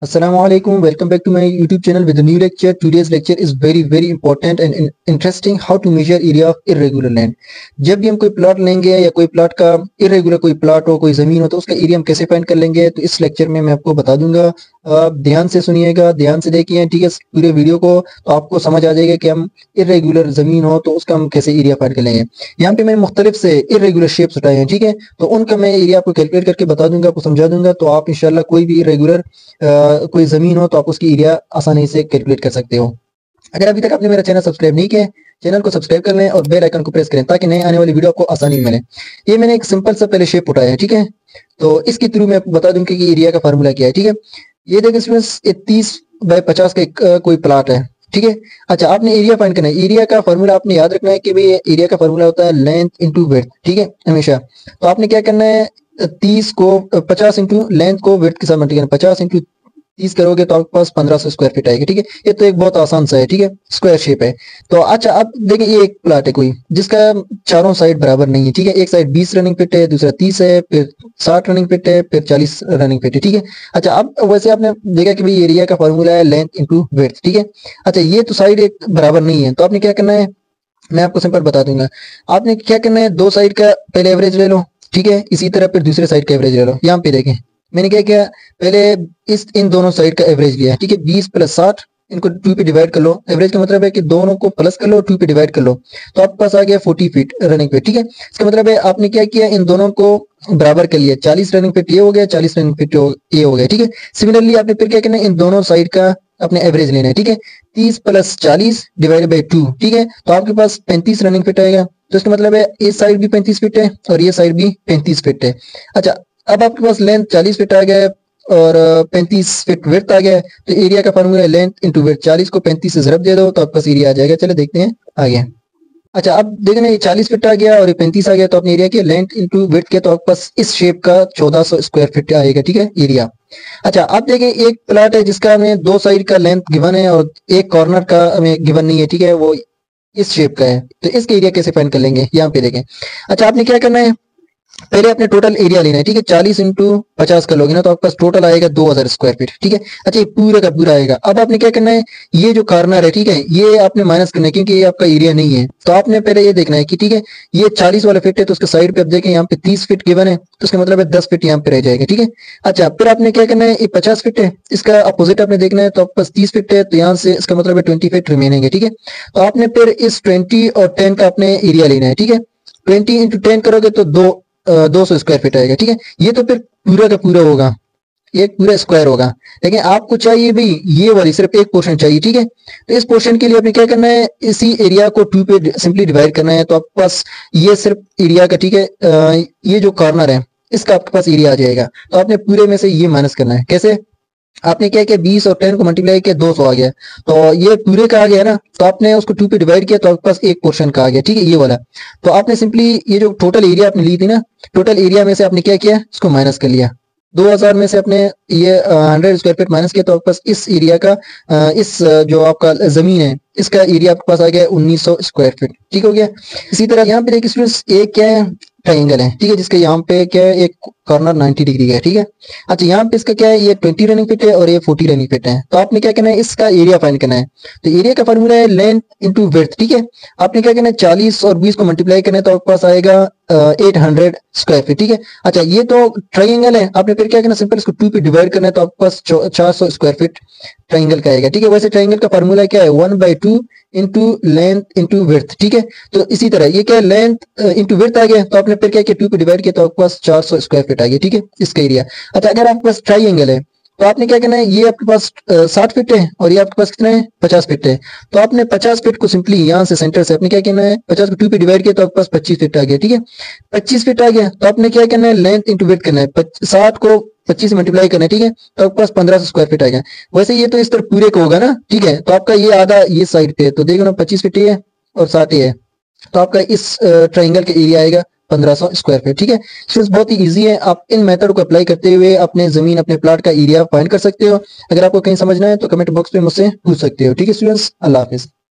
Assalamualaikum. Welcome back to my YouTube channel with a new lecture. Today's lecture is very important and interesting. How to measure area of irregular land. जब भी हम कोई plot लेंगे या कोई plot का irregular कोई plot हो, कोई जमीन हो, तो उसका एरिया हम कैसे फाइंड कर लेंगे, तो इस लेक्चर में मैं आपको बता दूंगा। आप ध्यान से सुनिएगा, ध्यान से देखिए, ठीक है, पूरे वीडियो को, तो आपको समझ आ जाएगा कि हम इरेगुलर जमीन हो तो उसका हम कैसे एरिया फाइंड कर लेंगे। यहाँ पे मैंने मुख्तलिफ से इरेगुलर शेप्स उठाए हैं, ठीक है, तो उनका मैं एरिया आपको कैलकुलेट करके बता दूंगा, आपको समझा दूंगा, तो आप इंशाल्लाह कोई भी इरेगुलर कोई जमीन हो तो आप उसकी एरिया आसानी से कैलकुलेट कर सकते हो। अगर अभी तक आपने मेरा चैनल सब्सक्राइब नहीं किया, चैनल को सब्सक्राइब कर लें और बेल आइकन को प्रेस करें ताकि नए आने वाली वीडियो आपको आसानी मिले। ये मैंने एक सिंपल सा पहले शेप उठाया है, ठीक है, तो इसके थ्रू मैं आपको बता दूं कि एरिया का फार्मूला क्या है, ठीक है। ये देखिए, इसमें 30x50 का एक कोई प्लाट है, ठीक है। अच्छा, आपने एरिया फाइंड करना है। एरिया का फार्मूला आपने याद रखना है कि भाई एरिया का फार्मूला होता है लेंथ इंटू विड्थ, ठीक है, हमेशा। तो आपने क्या करना है, 30 को 50 इंटू लेंथ को विड्थ के साथ मल्टीप्लाई करना, 50 इंटू 30 करोगे तो आपके पास 1500 स्क्वायर फीट आएगा, ठीक है। ये तो एक बहुत आसान सा है, ठीक है, स्क्वायर शेप है। तो अच्छा, अब देखिए, ये एक प्लाट है कोई जिसका चारों साइड बराबर नहीं है, ठीक है। एक साइड 20 रनिंग फीट है, दूसरा 30 है, फिर 60 रनिंग फीट है, फिर 40 रनिंग फीट है, ठीक है। अच्छा, अब वैसे आपने देखा कि भाई एरिया का फॉर्मूला है लेंथ इंटू विड्थ, ठीक है। अच्छा, ये तो साइड एक बराबर नहीं है, तो आपने क्या करना है, मैं आपको सिंपल बता दूंगा। आपने क्या करना है, दो साइड का पहले एवरेज ले लो, ठीक है, इसी तरह फिर दूसरे साइड का एवरेज ले लो। यहाँ पे देखें, मैंने क्या किया, पहले इन दोनों साइड का एवरेज लिया, ठीक है, 20 प्लस 60, इनको 2 पे डिवाइड कर लो। एवरेज का मतलब है कि दोनों को प्लस कर लो, 2 पे डिवाइड कर लो, तो आपके पास आ गया 40 फीट रनिंग फीट, ठीक है। इसका मतलब है आपने क्या किया, इन दोनों को बराबर कर लिया, 40 रनिंग फीट ये हो गया, 40 रनिंग फीट ये हो गया, ठीक है। सिमिलरली आपने फिर क्या करना है, इन दोनों साइड का अपने एवरेज लेना है, ठीक है। 30 प्लस 40 डिवाइडेड बाई 2, ठीक है, तो आपके पास 35 रनिंग फीट आएगा। तो इसका मतलब है इस साइड भी 35 फीट है और ये साइड भी 35 फीट है। अच्छा, अब आपके पास लेंथ 40 फीट आ गया है और 35 फीट विड्थ आ गया है, तो एरिया का फार्मूला है लेंथ इंटू विड्थ। 40 को 35 से ज़रब दे दो तो आपके पास एरिया आ जाएगा। चलो देखते हैं, आ गया। अच्छा, अब देखना, ये 40 फीट आ गया और ये 35 आ गया, तो अपने एरिया के लेंथ इंटू विड्थ के, तो आपके पास इस शेप का 1400 स्क्वायर फीट आएगा, ठीक है, एरिया। अच्छा, अब देखें, एक प्लाट है जिसका हमें दो साइड का लेंथ गिवन है और एक कॉर्नर का हमें गिवन नहीं है, ठीक है, वो इस शेप का है, तो इसका एरिया कैसे फाइंड कर लेंगे, यहाँ पे देखें। अच्छा, आपने क्या करना है, पहले अपने टोटल एरिया लेना है, ठीक है। 40 इंटू 50 कर लोगे ना तो आपके पास टोटल आएगा 2000 स्क्वायर फीट, ठीक है। अच्छा, ये पूरा का पूरा आएगा। अब आपने क्या करना है, ये जो कॉर्नर है, ठीक है, ये आपने माइनस करना है क्योंकि ये आपका एरिया नहीं है। तो आपने पहले ये देखना है कि ठीक है, ये 40 वाला फीट है तो उसके साइड पे आप देखें, यहाँ पे 30 फीट गिवन है, तो उसका मतलब है 10 फीट यहाँ पे रह जाएगा, ठीक है। अच्छा, फिर आपने क्या करना है, ये 50 फीट है, इसका अपोजिट आपने देखना है, तो आपके पास 30 फीट है, तो यहाँ से इसका मतलब है 20 फीट रिमेनिंग है, ठीक है। तो आपने फिर इस 20 और 10 का अपने एरिया लेना है, ठीक है। 20 इंटू 10 करोगे तो 200 स्क्वायर फीट आएगा, ठीक है। ये तो फिर पूरा का पूरा होगा, ये पूरा स्क्वायर होगा, लेकिन आपको चाहिए भाई ये वाली सिर्फ एक पोर्शन चाहिए, ठीक है। तो इस पोर्शन के लिए आपने क्या करना है, इसी एरिया को 2 पे सिंपली डिवाइड करना है, तो आपके पास ये सिर्फ एरिया का, ठीक है, ये जो कॉर्नर है इसका आपके पास एरिया आ जाएगा। तो आपने पूरे में से ये माइनस करना है। कैसे, आपने क्या किया, 20 और 10 को मल्टीप्लाई किया, 200 आ गया, तो ये पूरे का आ गया ना, तो आपने उसको 2 पे डिवाइड किया तो आपके पास एक पोर्शन का आ गया, ठीक है, ये वाला। तो आपने सिंपली ये जो टोटल एरिया आपने ली थी ना, टोटल एरिया में से आपने क्या किया, इसको माइनस कर लिया। 2000 में से अपने ये 100 स्क्वायर फीट माइनस किया, तो आपके पास इस एरिया का जो आपका जमीन है इसका एरिया आपके पास आ गया 1900 स्क्वायर फीट, ठीक हो गया। इसी तरह यहाँ पे देखिए स्टूडेंट्स, एक क्या है, ट्राइंगल है, ठीक है, जिसका यहाँ पे क्या है, एक कॉर्नर 90 डिग्री का है, ठीक है। अच्छा, यहाँ पे इसका क्या है, ये 20 रनिंग फीट है और ये 40 रनिंग फीट है, तो आपने क्या करना है, इसका एरिया फाइंड करना है। तो एरिया का फॉर्मूला है लेंथ इंटू विड्थ, ठीक है। आपने क्या करना है, 40 और 20 को मल्टीप्लाई करना है, तो आपके पास आएगा 800 स्क्वायर फीट, ठीक है। अच्छा, ये तो ट्राइंगल है, आपने फिर क्या करना है, सिंपल इसको 2 पे डिवाइड करना है, तो आपके पास 400 स्क्वायर फीट ट्राइंगल का आएगा, ठीक है। वैसे ट्राइंगल का फॉर्मूला क्या है, 1/2 इंटू लेंथ इंटू विड्थ, ठीक है। तो इसी तरह ये क्या है, लेंथ इंटू विड्थ आ गया, तो आपने फिर क्या किया, 2 पे डिवाइड किया, तो आपके पास 400 स्क्वायर फीट आ गया, ठीक है, इसका एरिया। अच्छा, अगर आपके पास ट्राइंगल है तो आपने क्या करना है, ये आपके पास 60 फीट है और ये आपके पास कितना है, 50 फीट है, तो आपने 50 फीट को सिंपली यहाँ से सेंटर से आपने क्या करना है, 50 को 2 पे डिवाइड किया तो आपके पास 25 फीट आ गया, ठीक है। 25 फीट आ गया, तो आपने क्या करना है, लेंथ इंटू विड्थ करना है, 60 को 25 से मल्टीप्लाई करना है, ठीक है, तो आपके पास 1500 स्क्वायर फीट आएगा। वैसे ये तो इस तरह पूरे का होगा ना, ठीक है, तो आपका ये आधा ये साइड पे है, तो देखो ना 25 फीट ये है और 60 ये है, तो आपका इस ट्राइंगल का एरिया आएगा 1500 स्क्वायर फीट, ठीक है। स्टूडेंट्स, बहुत ही इजी है, आप इन मेथड को अप्लाई करते हुए अपने जमीन अपने प्लाट का एरिया फाइंड कर सकते हो। अगर आपको कहीं समझना है तो कमेंट बॉक्स पे मुझसे पूछ सकते हो, ठीक है स्टूडेंट्स। अल्लाह हाफिज।